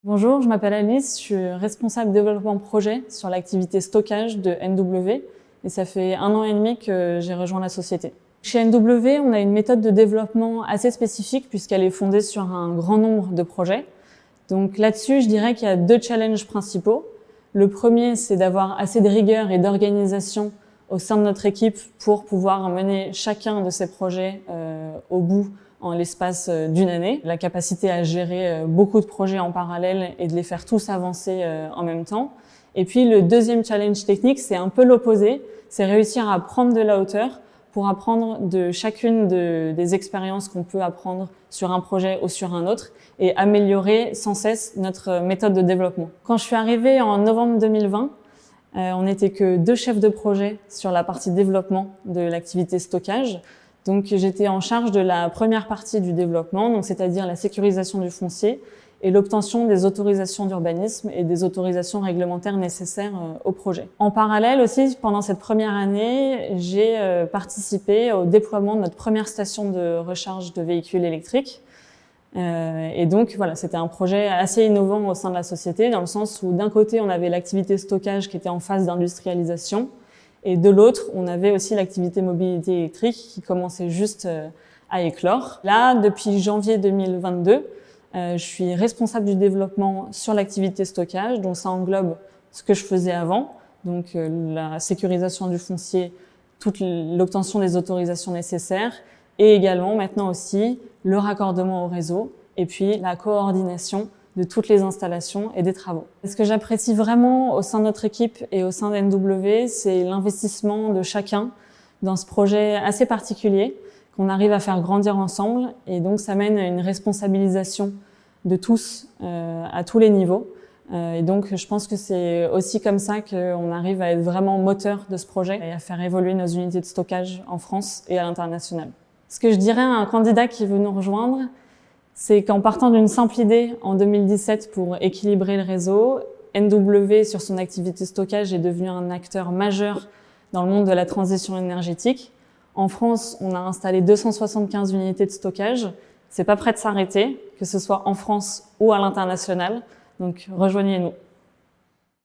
Bonjour, je m'appelle Alice, je suis responsable développement projet sur l'activité stockage de NW et ça fait 1 an et demi que j'ai rejoint la société. Chez NW, on a une méthode de développement assez spécifique puisqu'elle est fondée sur un grand nombre de projets. Donc là-dessus, je dirais qu'il y a 2 challenges principaux. Le premier, c'est d'avoir assez de rigueur et d'organisation au sein de notre équipe pour pouvoir mener chacun de ces projets au bout en l'espace d'1 année. La capacité à gérer beaucoup de projets en parallèle et de les faire tous avancer en même temps. Et puis le deuxième challenge technique, c'est un peu l'opposé, c'est réussir à prendre de la hauteur pour apprendre de chacune des expériences qu'on peut apprendre sur un projet ou sur un autre et améliorer sans cesse notre méthode de développement. Quand je suis arrivée en novembre 2020, on n'était que 2 chefs de projet sur la partie développement de l'activité stockage. Donc j'étais en charge de la première partie du développement, donc c'est-à-dire la sécurisation du foncier et l'obtention des autorisations d'urbanisme et des autorisations réglementaires nécessaires au projet. En parallèle aussi, pendant cette première année, j'ai participé au déploiement de notre première station de recharge de véhicules électriques. Et donc voilà, c'était un projet assez innovant au sein de la société, dans le sens où d'un côté, on avait l'activité stockage qui était en phase d'industrialisation, et de l'autre, on avait aussi l'activité mobilité électrique qui commençait juste à éclore. Là, depuis janvier 2022, je suis responsable du développement sur l'activité stockage, donc ça englobe ce que je faisais avant, donc la sécurisation du foncier, toute l'obtention des autorisations nécessaires, et également maintenant aussi le raccordement au réseau, et puis la coordination de toutes les installations et des travaux. Ce que j'apprécie vraiment au sein de notre équipe et au sein d'NW, c'est l'investissement de chacun dans ce projet assez particulier qu'on arrive à faire grandir ensemble, et donc ça mène à une responsabilisation de tous à tous les niveaux. Et donc je pense que c'est aussi comme ça qu'on arrive à être vraiment moteur de ce projet et à faire évoluer nos unités de stockage en France et à l'international. Ce que je dirais à un candidat qui veut nous rejoindre, c'est qu'en partant d'une simple idée en 2017 pour équilibrer le réseau, NW sur son activité stockage est devenu un acteur majeur dans le monde de la transition énergétique. En France, on a installé 275 unités de stockage. C'est pas prêt de s'arrêter, que ce soit en France ou à l'international. Donc rejoignez-nous.